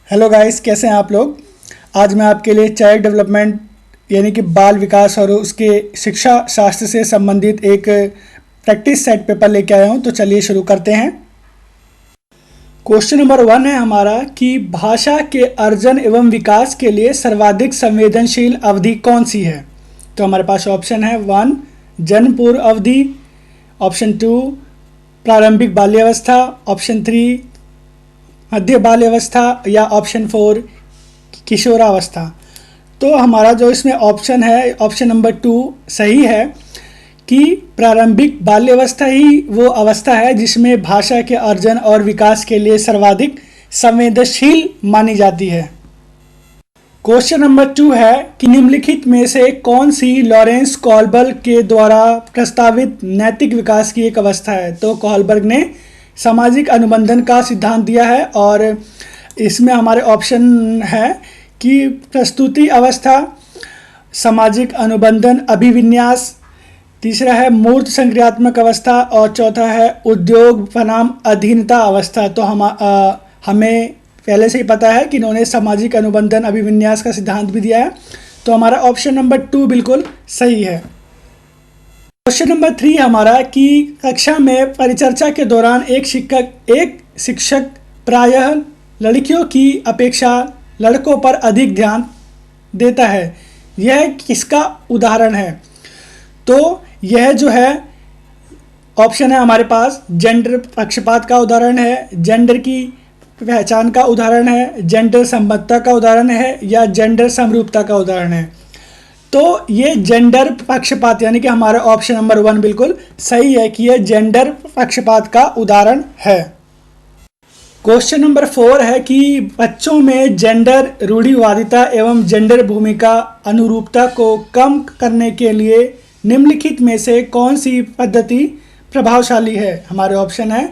Hello guys, कैसे हैं आप लोग। आज मैं आपके लिए चाइल्ड डेवलपमेंट यानी कि बाल विकास और उसके शिक्षा शास्त्र से संबंधित एक प्रैक्टिस सेट पेपर लेके आया हूं। तो चलिए शुरू करते हैं। क्वेश्चन नंबर 1 है हमारा कि भाषा के अर्जन एवं विकास के लिए सर्वाधिक संवेदनशील अवधि कौन सी है। तो हमारे पास ऑप्शन है 1 जन्म पूर्व अवधि, ऑप्शन 2 प्रारंभिक बाल्यावस्था, ऑप्शन 3 मध्य बाल्यावस्था या ऑप्शन 4 किशोरावस्था। तो हमारा जो इसमें ऑप्शन है, ऑप्शन नंबर 2 सही है कि प्रारंभिक बाल्यावस्था ही वो अवस्था है जिसमें भाषा के अर्जन और विकास के लिए सर्वाधिक संवेदनशील मानी जाती है। क्वेश्चन नंबर 2 है कि निम्नलिखित में से कौन सी लॉरेंस कोहलबर्ग के द्वारा प्रस्तावित नैतिक विकास की एक अवस्था है। तो कोहलबर्ग ने सामाजिक अनुबंधन का सिद्धांत दिया है और इसमें हमारे ऑप्शन है कि प्रस्तुति अवस्था, सामाजिक अनुबंधन अभिविन्यास, तीसरा है मूर्त संक्रियात्मक अवस्था और चौथा है उद्योग बनाम अधीनता अवस्था। तो हमें पहले से ही पता है कि इन्होंने सामाजिक अनुबंधन अभिविन्यास का सिद्धांत भी दिया है। तो हमारा ऑप्शन नंबर 2 बिल्कुल सही है। क्वेश्चन नंबर 3 हमारा कि कक्षा में परिचर्चा के दौरान एक शिक्षक प्रायः लड़कियों की अपेक्षा लड़कों पर अधिक ध्यान देता है, यह किसका उदाहरण है। तो यह जो है ऑप्शन है हमारे पास जेंडर पक्षपात का उदाहरण है, जेंडर की पहचान का उदाहरण है, जेंडर समबद्धता का उदाहरण है या जेंडर समरूपता का उदाहरण है। तो ये जेंडर पक्षपात यानी कि हमारा ऑप्शन नंबर 1 बिल्कुल सही है कि यह जेंडर पक्षपात का उदाहरण है। क्वेश्चन नंबर 4 है कि बच्चों में जेंडर रूढ़िवादिता एवं जेंडर भूमिका अनुरूपता को कम करने के लिए निम्नलिखित में से कौन सी पद्धति प्रभावशाली है। हमारे ऑप्शन है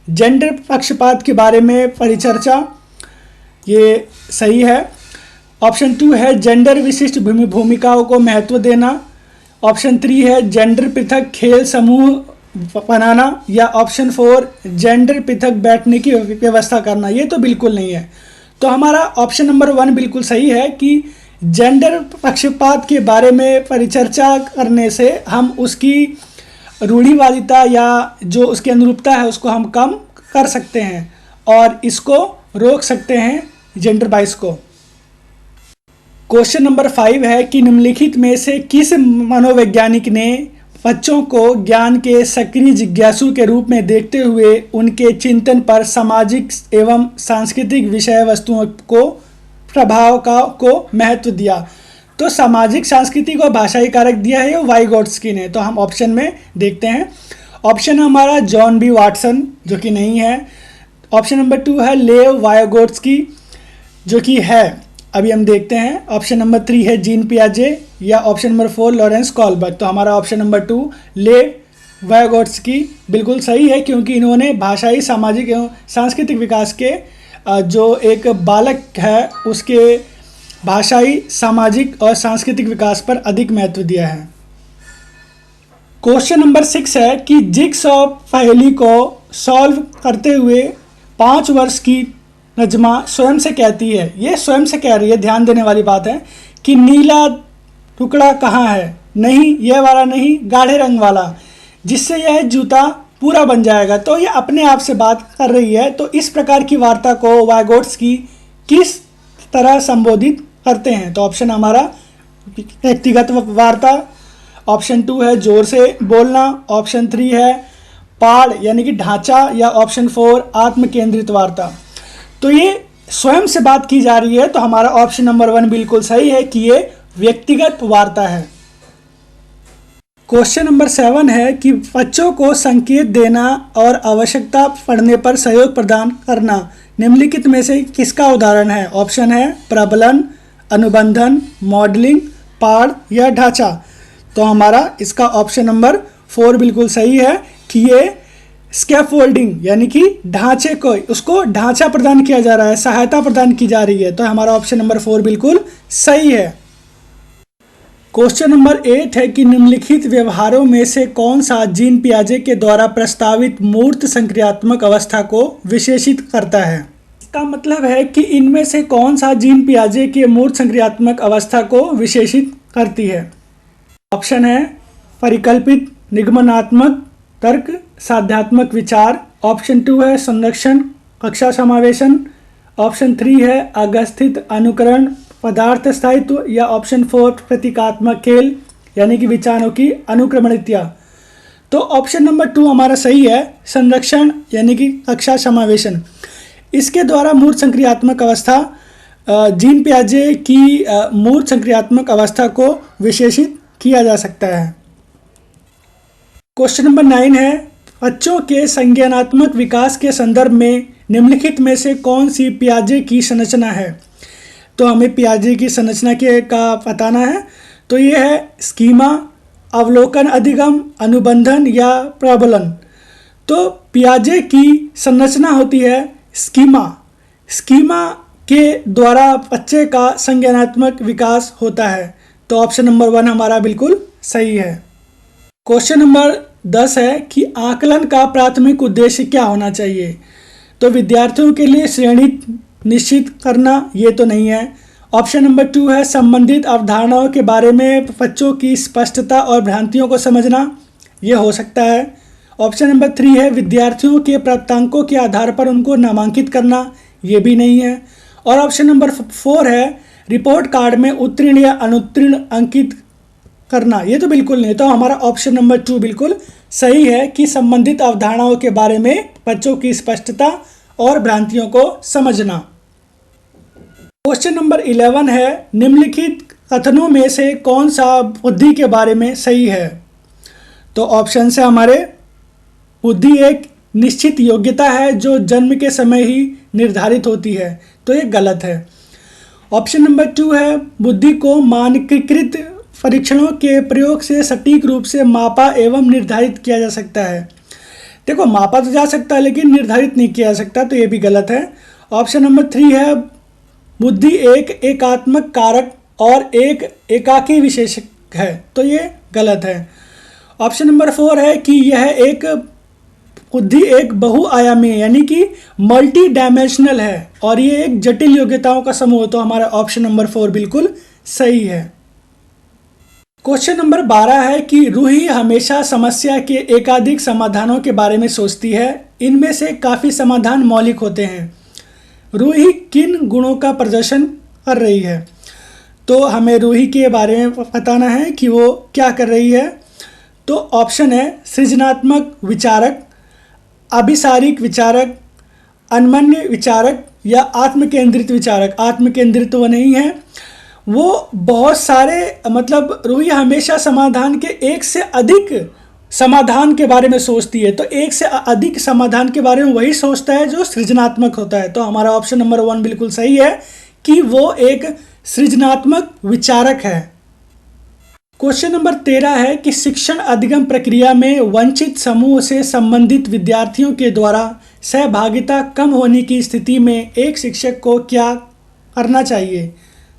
जेंडर पक्षपात के बारे में परिचर्चा, ये सही है। ऑप्शन 2 है जेंडर विशिष्ट भूमिकाओं को महत्व देना, ऑप्शन 3 है जेंडर पृथक खेल समूह बनाना या ऑप्शन 4 जेंडर पृथक बैठने की व्यवस्था करना। ये तो बिल्कुल नहीं है। तो हमारा ऑप्शन नंबर 1 बिल्कुल सही है कि जेंडर पक्षपात के बारे में परिचर्चा करने से हम उसकी रूढ़िवादिता या जो उसकी अनुरूपता है उसको हम कम कर सकते हैं और इसको रोक सकते हैं जेंडर बाइस को। क्वेश्चन नंबर 5 है कि निम्नलिखित में से किस मनोवैज्ञानिक ने बच्चों को ज्ञान के सक्रिय जिज्ञासु के रूप में देखते हुए उनके चिंतन पर सामाजिक एवं सांस्कृतिक विषय वस्तुओं को प्रभाव को महत्व दिया। तो सामाजिक, सांस्कृतिक और भाषाई कारक दिया है वाइगोट्स्की ने। तो हम ऑप्शन में देखते हैं। ऑप्शन हमारा जॉन बी वाटसन जो कि नहीं है, ऑप्शन नंबर 2 है लेव वाइगोट्स्की जो कि है, अभी हम देखते हैं। ऑप्शन नंबर 3 है जीन पियाजे या ऑप्शन नंबर 4 लॉरेंस कोहलबर्ग। तो हमारा ऑप्शन नंबर 2 लेव वाइगोट्स्की बिल्कुल सही है क्योंकि इन्होंने भाषाई, सामाजिक एवं सांस्कृतिक विकास के जो एक बालक है उसके भाषाई, सामाजिक और सांस्कृतिक विकास पर अधिक महत्व दिया है। क्वेश्चन नंबर 6 है कि जिगसॉ पहेली को सॉल्व करते हुए 5 वर्ष की नजमा स्वयं से कहती है, ये स्वयं से कह रही है, ध्यान देने वाली बात है कि नीला टुकड़ा कहाँ है, नहीं यह वाला नहीं, गाढ़े रंग वाला, जिससे यह जूता पूरा बन जाएगा। तो ये अपने आप से बात कर रही है। तो इस प्रकार की वार्ता को वाइगोट्स्की किस तरह संबोधित करते हैं। तो ऑप्शन हमारा व्यक्तिगत वार्ता, ऑप्शन 2 है जोर से बोलना, ऑप्शन 3 है पाड़ यानी कि ढांचा या ऑप्शन 4 आत्म केंद्रित वार्ता। तो ये स्वयं से बात की जा रही है। तो हमारा ऑप्शन नंबर 1 बिल्कुल सही है कि ये व्यक्तिगत वार्ता है। क्वेश्चन नंबर 7 है कि बच्चों को संकेत देना और आवश्यकता पड़ने पर सहयोग प्रदान करना निम्नलिखित में से किसका उदाहरण है। ऑप्शन है प्रबलन, अनुबंधन, मॉडलिंग, पाड़ या ढांचा। तो हमारा इसका ऑप्शन नंबर 4 बिल्कुल सही है कि ये स्कैफोल्डिंग यानी कि ढांचे को, उसको ढांचा प्रदान किया जा रहा है, सहायता प्रदान की जा रही है। तो हमारा ऑप्शन नंबर 4 बिल्कुल सही है। क्वेश्चन नंबर 8 है कि निम्नलिखित व्यवहारों में से कौन सा जीन पियाजे के द्वारा प्रस्तावित मूर्त संक्रियात्मक अवस्था को विशेषित करता है। इसका मतलब है कि इनमें से कौन सा जीन पियाजे के मूर्त संक्रियात्मक अवस्था को विशेषित करती है। ऑप्शन है परिकल्पित निगमनात्मक तर्क साध्यात्मक विचार। ऑप्शन 2 है संरक्षण कक्षा समावेशन। ऑप्शन 3 है अगस्थित अनुकरण पदार्थ स्थायित्व। या ऑप्शन 4 प्रतीकात्मक खेल यानी कि विचारों की अनुक्रमणिकता। तो ऑप्शन नंबर 2 हमारा सही है, संरक्षण यानी कि कक्षा समावेशन। इसके द्वारा मूर्त संक्रियात्मक अवस्था जीन पियाजे की मूर्त संक्रियात्मक अवस्था को विशेषित किया जा सकता है। क्वेश्चन नंबर 9 है बच्चों के संज्ञानात्मक विकास के संदर्भ में निम्नलिखित में से कौन सी पियाजे की संरचना है। तो हमें पियाजे की संरचना का बताना है। तो ये है स्कीमा, अवलोकन अधिगम, अनुबंधन या प्रबलन। तो पियाजे की संरचना होती है स्कीमा। स्कीमा के द्वारा बच्चे का संज्ञानात्मक विकास होता है। तो ऑप्शन नंबर 1 हमारा बिल्कुल सही है। क्वेश्चन नंबर 10 है कि आकलन का प्राथमिक उद्देश्य क्या होना चाहिए। तो विद्यार्थियों के लिए श्रेणी निश्चित करना, ये तो नहीं है। ऑप्शन नंबर 2 है संबंधित अवधारणाओं के बारे में बच्चों की स्पष्टता और भ्रांतियों को समझना, ये हो सकता है। ऑप्शन नंबर 3 है विद्यार्थियों के प्राप्तांकों के आधार पर उनको नामांकित करना, ये भी नहीं है। और ऑप्शन नंबर 4 है रिपोर्ट कार्ड में उत्तीर्ण या अनुत्तीर्ण अंकित करना, ये तो बिल्कुल नहीं। तो हमारा ऑप्शन नंबर 2 बिल्कुल सही है कि संबंधित अवधारणाओं के बारे में बच्चों की स्पष्टता और भ्रांतियों को समझना। क्वेश्चन नंबर 11 है निम्नलिखित कथनों में से कौन सा बुद्धि के बारे में सही है। तो ऑप्शन से हमारे बुद्धि एक निश्चित योग्यता है जो जन्म के समय ही निर्धारित होती है, तो ये गलत है। ऑप्शन नंबर 2 है बुद्धि को मानकीकृत परीक्षणों के प्रयोग से सटीक रूप से मापा एवं निर्धारित किया जा सकता है। देखो मापा तो जा सकता है लेकिन निर्धारित नहीं किया जा सकता, तो ये भी गलत है। ऑप्शन नंबर 3 है बुद्धि एक एकात्मक कारक और एक एकाकी विशेषक है, तो ये गलत है। ऑप्शन नंबर 4 है कि यह एक बुद्धि एक बहुआयामी यानी कि मल्टी डायमेंशनल है और ये एक जटिल योग्यताओं का समूह, तो हमारा ऑप्शन नंबर 4 बिल्कुल सही है। क्वेश्चन नंबर 12 है कि रूही हमेशा समस्या के एकाधिक समाधानों के बारे में सोचती है। इनमें से काफ़ी समाधान मौलिक होते हैं। रूही किन गुणों का प्रदर्शन कर रही है। तो हमें रूही के बारे में बताना है कि वो क्या कर रही है। तो ऑप्शन है सृजनात्मक विचारक, अभिसारिक विचारक, अनमन्य विचारक या आत्मकेंद्रित विचारक। आत्मकेंद्रित तो वो नहीं है, वो बहुत सारे मतलब रूही हमेशा समाधान के एक से अधिक समाधान के बारे में सोचती है। तो एक से अधिक समाधान के बारे में वही सोचता है जो सृजनात्मक होता है। तो हमारा ऑप्शन नंबर 1 बिल्कुल सही है कि वो एक सृजनात्मक विचारक है। क्वेश्चन नंबर 13 है कि शिक्षण अधिगम प्रक्रिया में वंचित समूह से संबंधित विद्यार्थियों के द्वारा सहभागिता कम होने की स्थिति में एक शिक्षक को क्या करना चाहिए।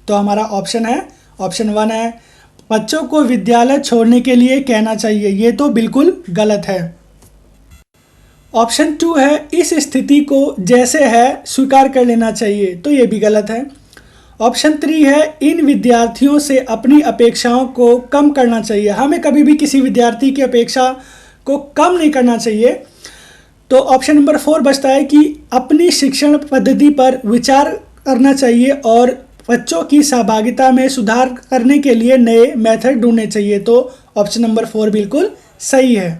तो हमारा ऑप्शन है ऑप्शन 1 है बच्चों को विद्यालय छोड़ने के लिए कहना चाहिए, ये तो बिल्कुल गलत है। ऑप्शन 2 है इस स्थिति को जैसे है स्वीकार कर लेना चाहिए, तो ये भी गलत है। ऑप्शन 3 है इन विद्यार्थियों से अपनी अपेक्षाओं को कम करना चाहिए। हमें कभी भी किसी विद्यार्थी की अपेक्षा को कम नहीं करना चाहिए। तो ऑप्शन नंबर 4 बचता है कि अपनी शिक्षण पद्धति पर विचार करना चाहिए और बच्चों की सहभागिता में सुधार करने के लिए नए मेथड ढूंढने चाहिए। तो ऑप्शन नंबर 4 बिल्कुल सही है।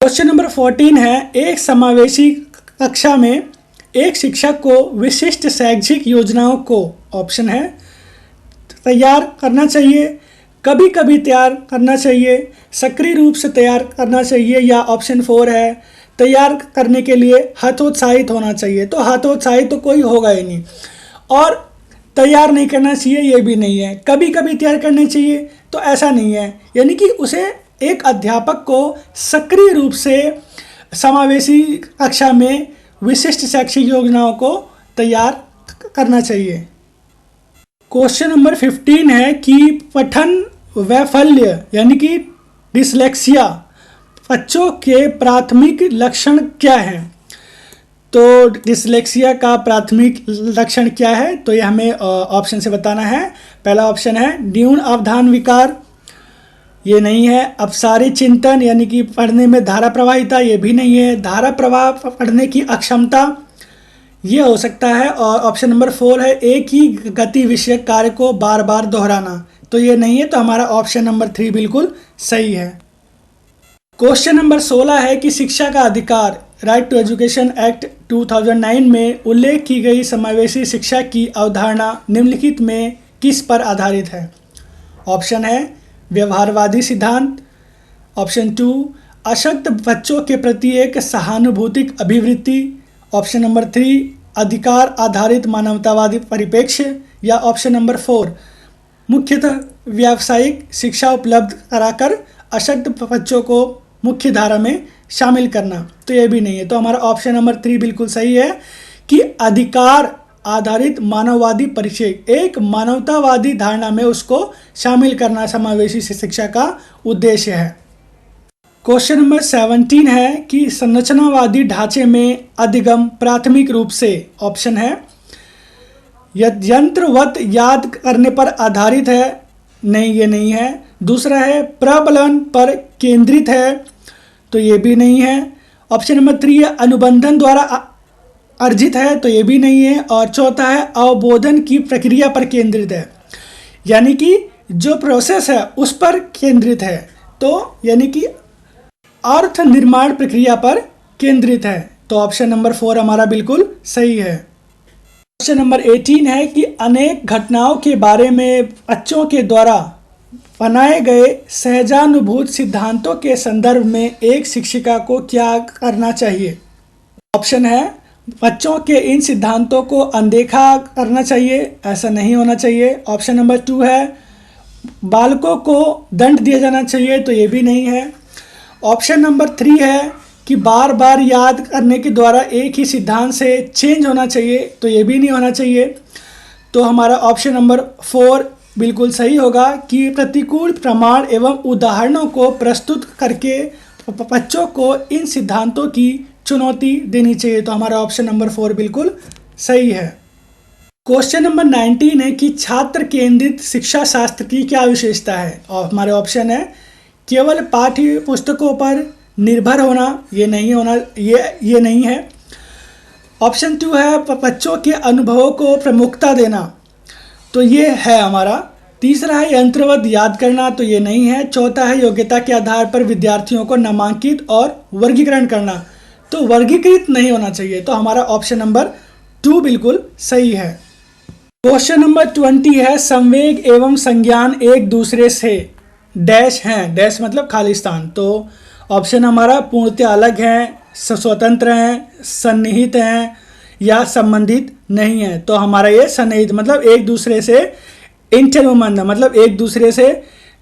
क्वेश्चन नंबर 14 है एक समावेशी कक्षा में एक शिक्षक को विशिष्ट शैक्षिक योजनाओं को ऑप्शन है तैयार करना चाहिए, कभी कभी तैयार करना चाहिए, सक्रिय रूप से तैयार करना चाहिए, या ऑप्शन 4 है तैयार करने के लिए हतोत्साहित होना चाहिए। तो हतोत्साहित तो कोई होगा ही नहीं, और तैयार नहीं करना चाहिए ये भी नहीं है। कभी कभी तैयार करना चाहिए तो ऐसा नहीं है, यानी कि उसे एक अध्यापक को सक्रिय रूप से समावेशी कक्षा में विशिष्ट शैक्षिक योजनाओं को तैयार करना चाहिए। क्वेश्चन नंबर 15 है कि पठन वैफल्य यानी कि डिसलेक्सिया बच्चों के प्राथमिक लक्षण क्या हैं। तो डिसलेक्सिया का प्राथमिक लक्षण क्या है, तो ये हमें ऑप्शन से बताना है। पहला ऑप्शन है न्यून अवधान विकार, ये नहीं है। अपसारी चिंतन यानी कि पढ़ने में धारा प्रवाहिता, ये भी नहीं है। धारा प्रवाह पढ़ने की अक्षमता, ये हो सकता है। और ऑप्शन नंबर 4 है एक ही गति विषयक कार्य को बार बार दोहराना, तो ये नहीं है। तो हमारा ऑप्शन नंबर 3 बिल्कुल सही है। क्वेश्चन नंबर 16 है कि शिक्षा का अधिकार राइट टू एजुकेशन एक्ट 2009 में उल्लेख की गई समावेशी शिक्षा की अवधारणा निम्नलिखित में किस पर आधारित है। ऑप्शन है व्यवहारवादी सिद्धांत, ऑप्शन 2 अशक्त बच्चों के प्रति एक सहानुभूतिक अभिवृत्ति, ऑप्शन नंबर 3 अधिकार आधारित मानवतावादी परिप्रेक्ष्य, या ऑप्शन नंबर 4 मुख्यतः व्यावसायिक शिक्षा उपलब्ध कराकर अशक्त बच्चों को मुख्य धारा में शामिल करना, तो ये भी नहीं है। तो हमारा ऑप्शन नंबर 3 बिल्कुल सही है कि अधिकार आधारित मानववादी परिचय, एक मानवतावादी धारणा में उसको शामिल करना समावेशी शिक्षा का उद्देश्य है। क्वेश्चन नंबर 17 है कि संरचनावादी ढांचे में अधिगम प्राथमिक रूप से, ऑप्शन है यंत्रवत याद करने पर आधारित है, नहीं ये नहीं है। दूसरा है प्रबलन पर केंद्रित है, तो ये भी नहीं है। ऑप्शन नंबर 3 है अनुबंधन द्वारा अर्जित है, तो ये भी नहीं है। और चौथा है अवबोधन की प्रक्रिया पर केंद्रित है, यानी कि जो प्रोसेस है उस पर केंद्रित है, तो यानी कि अर्थ निर्माण प्रक्रिया पर केंद्रित है। तो ऑप्शन नंबर 4 हमारा बिल्कुल सही है। क्वेश्चन नंबर 18 है कि अनेक घटनाओं के बारे में बच्चों के द्वारा बनाए गए सहजानुभूत सिद्धांतों के संदर्भ में एक शिक्षिका को क्या करना चाहिए। ऑप्शन है बच्चों के इन सिद्धांतों को अनदेखा करना चाहिए, ऐसा नहीं होना चाहिए। ऑप्शन नंबर 2 है बालकों को दंड दिया जाना चाहिए, तो ये भी नहीं है। ऑप्शन नंबर 3 है कि बार बार याद करने के द्वारा एक ही सिद्धांत से चेंज होना चाहिए, तो ये भी नहीं होना चाहिए। तो हमारा ऑप्शन नंबर 4 बिल्कुल सही होगा कि प्रतिकूल प्रमाण एवं उदाहरणों को प्रस्तुत करके बच्चों को इन सिद्धांतों की चुनौती देनी चाहिए। तो हमारा ऑप्शन नंबर 4 बिल्कुल सही है। क्वेश्चन नंबर 19 है कि छात्र केंद्रित शिक्षा शास्त्र की क्या विशेषता है। और हमारे ऑप्शन है केवल पाठ्य पुस्तकों पर निर्भर होना, ये नहीं होना, ये नहीं है। ऑप्शन 2 है बच्चों के अनुभवों को प्रमुखता देना, तो ये है हमारा। तीसरा है यंत्रवत याद करना, तो ये नहीं है। चौथा है योग्यता के आधार पर विद्यार्थियों को नामांकित और वर्गीकरण करना, तो वर्गीकृत नहीं होना चाहिए। तो हमारा ऑप्शन नंबर 2 बिल्कुल सही है। क्वेश्चन नंबर 20 है संवेग एवं संज्ञान एक दूसरे से डैश हैं, डैश मतलब खालिस्तान। तो ऑप्शन हमारा पूर्णतः अलग हैं, स्वतंत्र हैं, सन्निहित हैं या संबंधित नहीं है। तो हमारा ये सन्निहित मतलब एक दूसरे से इंटरवुमन, मतलब एक दूसरे से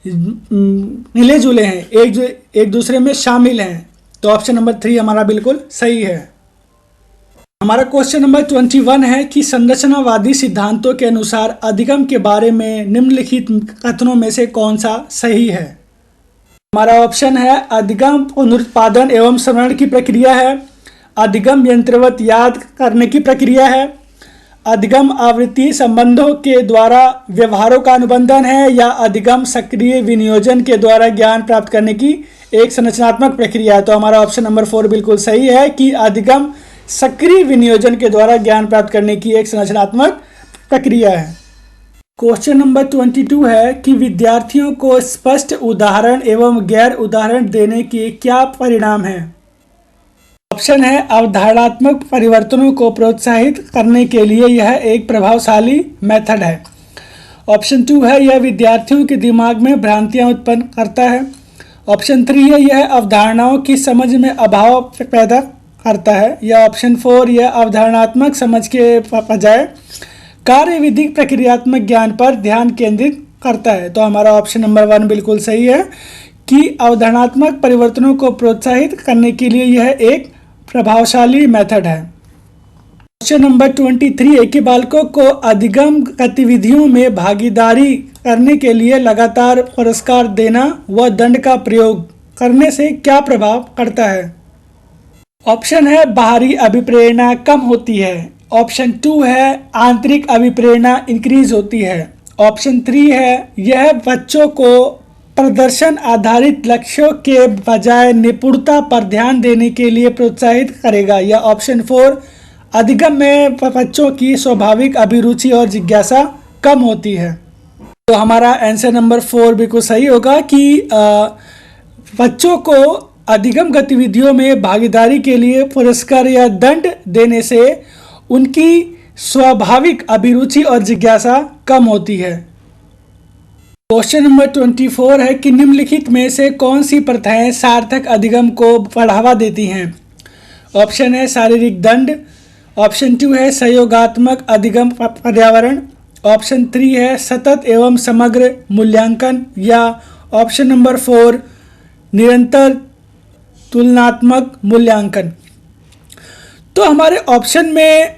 मिले जुले हैं, एक दूसरे में शामिल हैं। तो ऑप्शन नंबर 3 हमारा बिल्कुल सही है। हमारा क्वेश्चन नंबर 21 है कि संरचनावादी सिद्धांतों के अनुसार अधिगम के बारे में निम्नलिखित कथनों में से कौन सा सही है। हमारा ऑप्शन है अधिगम पुनरुत्पादन एवं स्मरण की प्रक्रिया है, अधिगम यंत्रवत याद करने की प्रक्रिया है, अधिगम आवृत्ति संबंधों के द्वारा व्यवहारों का अनुबंधन है, या अधिगम सक्रिय विनियोजन के द्वारा ज्ञान प्राप्त करने की एक संरचनात्मक प्रक्रिया है। तो हमारा ऑप्शन नंबर 4 बिल्कुल सही है कि अधिगम सक्रिय विनियोजन के द्वारा ज्ञान प्राप्त करने की एक संरचनात्मक प्रक्रिया है। क्वेश्चन नंबर 22 है कि विद्यार्थियों को स्पष्ट उदाहरण एवं गैर उदाहरण देने के क्या परिणाम हैं। ऑप्शन है अवधारणात्मक परिवर्तनों को प्रोत्साहित करने के लिए यह एक प्रभावशाली मेथड है। ऑप्शन 2 है यह विद्यार्थियों के दिमाग में भ्रांतियां उत्पन्न करता है। ऑप्शन 3 है यह अवधारणाओं की समझ में अभाव पैदा करता है, या ऑप्शन 4 यह अवधारणात्मक समझ के बजाय कार्यविधिक प्रक्रियात्मक ज्ञान पर ध्यान केंद्रित करता है। तो हमारा ऑप्शन नंबर 1 बिल्कुल सही है कि अवधारणात्मक परिवर्तनों को प्रोत्साहित करने के लिए यह एक प्रभावशाली मेथड है। क्वेश्चन नंबर 23 है कि बालकों को अधिगम गतिविधियों में भागीदारी करने के लिए लगातार पुरस्कार देना व दंड का प्रयोग करने से क्या प्रभाव पड़ता है? ऑप्शन है बाहरी अभिप्रेरणा कम होती है। ऑप्शन 2 है आंतरिक अभिप्रेरणा इंक्रीज होती है। ऑप्शन 3 है यह बच्चों को प्रदर्शन आधारित लक्ष्यों के बजाय निपुणता पर ध्यान देने के लिए प्रोत्साहित करेगा। या ऑप्शन 4 अधिगम में बच्चों की स्वाभाविक अभिरुचि और जिज्ञासा कम होती है। तो हमारा आंसर नंबर 4 बिल्कुल सही होगा कि बच्चों को अधिगम गतिविधियों में भागीदारी के लिए पुरस्कार या दंड देने से उनकी स्वाभाविक अभिरुचि और जिज्ञासा कम होती है। क्वेश्चन नंबर 24 है कि निम्नलिखित में से कौन सी प्रथाएं सार्थक अधिगम को बढ़ावा देती हैं? ऑप्शन है शारीरिक दंड। ऑप्शन 2 है सहयोगात्मक अधिगम पर्यावरण। ऑप्शन 3 है सतत एवं समग्र मूल्यांकन। या ऑप्शन नंबर 4 निरंतर तुलनात्मक मूल्यांकन। तो हमारे ऑप्शन में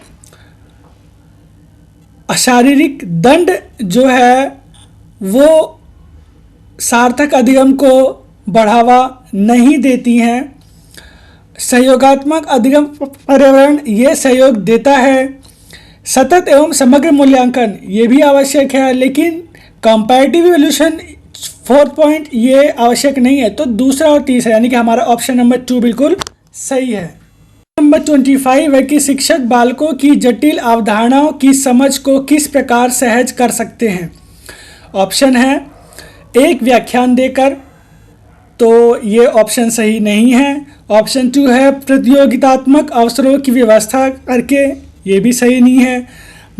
शारीरिक दंड जो है वो सार्थक अधिगम को बढ़ावा नहीं देती हैं। सहयोगात्मक अधिगम पर्यावरण ये सहयोग देता है। सतत एवं समग्र मूल्यांकन ये भी आवश्यक है, लेकिन कंपैरेटिव इवैल्यूएशन 4 पॉइंट ये आवश्यक नहीं है। तो दूसरा और तीसरा यानी कि हमारा ऑप्शन नंबर 2 बिल्कुल सही है। नंबर 25 है कि शिक्षक बालकों की जटिल अवधारणाओं की समझ को किस प्रकार सहज कर सकते हैं? ऑप्शन है एक व्याख्यान देकर, तो ये ऑप्शन सही नहीं है। ऑप्शन 2 है प्रतियोगितात्मक अवसरों की व्यवस्था करके, ये भी सही नहीं है।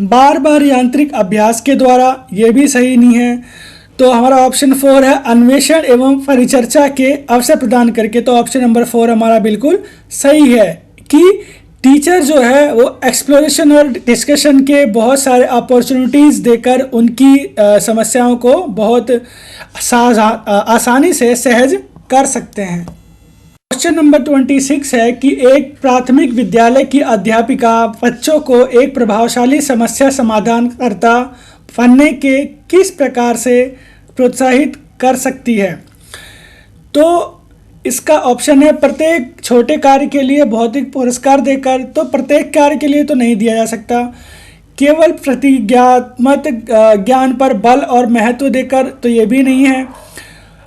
बार बार यांत्रिक अभ्यास के द्वारा, ये भी सही नहीं है। तो हमारा ऑप्शन 4 है अन्वेषण एवं परिचर्चा के अवसर प्रदान करके। तो ऑप्शन नंबर 4 हमारा बिल्कुल सही है कि टीचर जो है वो एक्सप्लोरेशन और डिस्कशन के बहुत सारे अपॉर्चुनिटीज़ देकर उनकी समस्याओं को बहुत आसानी से सहज कर सकते हैं। क्वेश्चन नंबर 26 है कि एक प्राथमिक विद्यालय की अध्यापिका बच्चों को एक प्रभावशाली समस्या समाधानकर्ता बनने के किस प्रकार से प्रोत्साहित कर सकती है? तो इसका ऑप्शन है प्रत्येक छोटे कार्य के लिए भौतिक पुरस्कार देकर। तो प्रत्येक कार्य के लिए तो नहीं दिया जा सकता। केवल प्रतिज्ञात्मक ज्ञान पर बल और महत्व देकर, तो ये भी नहीं है।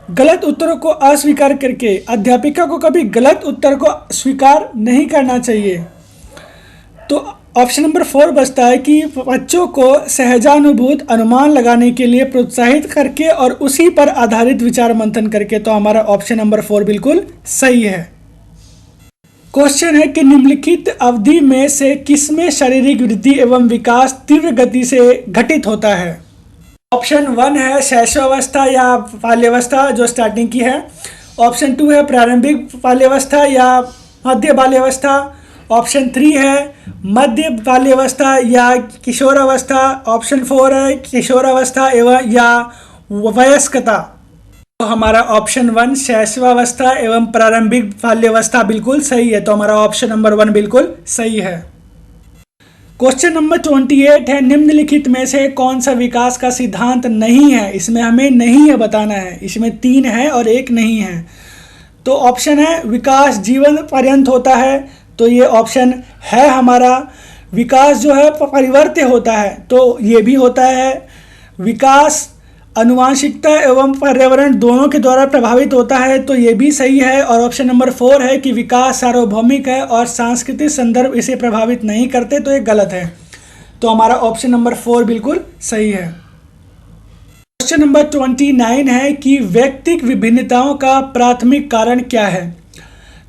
गलत उत्तरों को अस्वीकार करके, अध्यापिका को कभी गलत उत्तर को स्वीकार नहीं करना चाहिए। तो ऑप्शन नंबर 4 बचता है कि बच्चों को सहजानुभूत अनुमान लगाने के लिए प्रोत्साहित करके और उसी पर आधारित विचार मंथन करके। तो हमारा ऑप्शन नंबर 4 बिल्कुल सही है। क्वेश्चन है कि निम्नलिखित अवधि में से किसमें शारीरिक वृद्धि एवं विकास तीव्र गति से घटित होता है? ऑप्शन 1 है शैशवावस्था या बाल्यावस्था जो स्टार्टिंग की है। ऑप्शन 2 है प्रारंभिक बाल्यावस्था या मध्य बाल्यावस्था। ऑप्शन 3 है मध्य बाल्यावस्था या किशोरावस्था। ऑप्शन 4 है किशोरावस्था एवं या वयस्कता। तो हमारा ऑप्शन 1 शैशवावस्था एवं प्रारंभिक बाल्यावस्था बिल्कुल सही है। तो हमारा ऑप्शन नंबर 1 बिल्कुल सही है। क्वेश्चन नंबर 28 है निम्नलिखित में से कौन सा विकास का सिद्धांत नहीं है? इसमें हमें नहीं है बताना है। इसमें 3 है और 1 नहीं है। तो ऑप्शन है विकास जीवन पर्यंत होता है, तो ये ऑप्शन है हमारा। विकास जो है परिवर्त्य होता है, तो ये भी होता है। विकास आनुवांशिकता एवं पर्यावरण दोनों के द्वारा प्रभावित होता है, तो ये भी सही है। और ऑप्शन नंबर 4 है कि विकास सार्वभौमिक है और सांस्कृतिक संदर्भ इसे प्रभावित नहीं करते, तो ये गलत है। तो हमारा ऑप्शन नंबर 4 बिल्कुल सही है। क्वेश्चन नंबर 29 है कि व्यक्तिक विभिन्नताओं का प्राथमिक कारण क्या है?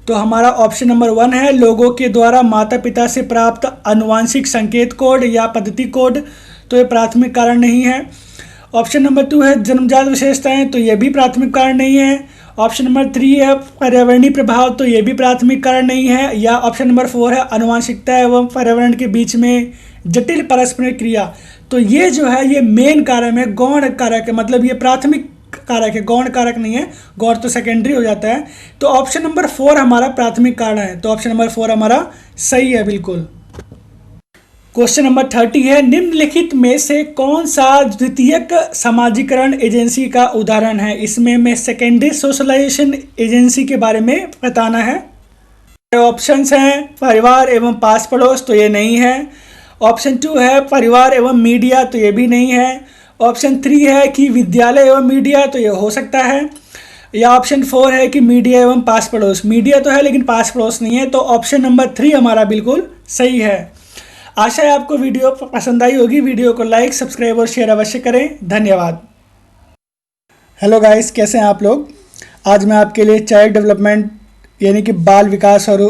तो हमारा ऑप्शन नंबर 1 है लोगों के द्वारा माता पिता से प्राप्त आनुवांशिक संकेत कोड या पद्धति कोड, तो ये प्राथमिक कारण नहीं है। ऑप्शन नंबर 2 है जन्मजात विशेषताएं, तो ये भी प्राथमिक कारण नहीं है। ऑप्शन नंबर 3 है पर्यावरणीय प्रभाव, तो ये भी प्राथमिक कारण नहीं है। या ऑप्शन नंबर 4 है आनुवांशिकता एवं पर्यावरण के बीच में जटिल परस्पर क्रिया, तो ये जो है ये मेन कारक है, गौण कारक है, मतलब ये प्राथमिक कारक है, गौण कारक नहीं है। गौण तो सेकेंडरी हो जाता है। तो ऑप्शन नंबर 4 हमारा प्राथमिक कारण है। तो ऑप्शन नंबर 4 हमारा सही है बिल्कुल। क्वेश्चन नंबर 30 है, निम्नलिखित में से कौन सा द्वितीयक समाजीकरण एजेंसी का उदाहरण है? इसमें मैं सेकेंडरी सोशलाइजेशन एजेंसी के बारे में बताना है। ऑप्शंस हैं परिवार एवं पास पड़ोस, तो ये नहीं है। ऑप्शन 2 है परिवार एवं मीडिया, तो ये भी नहीं है। ऑप्शन 3 है कि विद्यालय एवं मीडिया, तो ये हो सकता है। या ऑप्शन 4 है कि मीडिया एवं पास पड़ोस, मीडिया तो है लेकिन पास पड़ोस नहीं है। तो ऑप्शन नंबर 3 हमारा बिल्कुल सही है। आशा है आपको वीडियो पसंद आई होगी। वीडियो को लाइक, सब्सक्राइब और शेयर अवश्य करें। धन्यवाद। हेलो गाइस, कैसे हैं आप लोग? आज मैं आपके लिए चाइल्ड डेवलपमेंट यानी कि बाल विकास और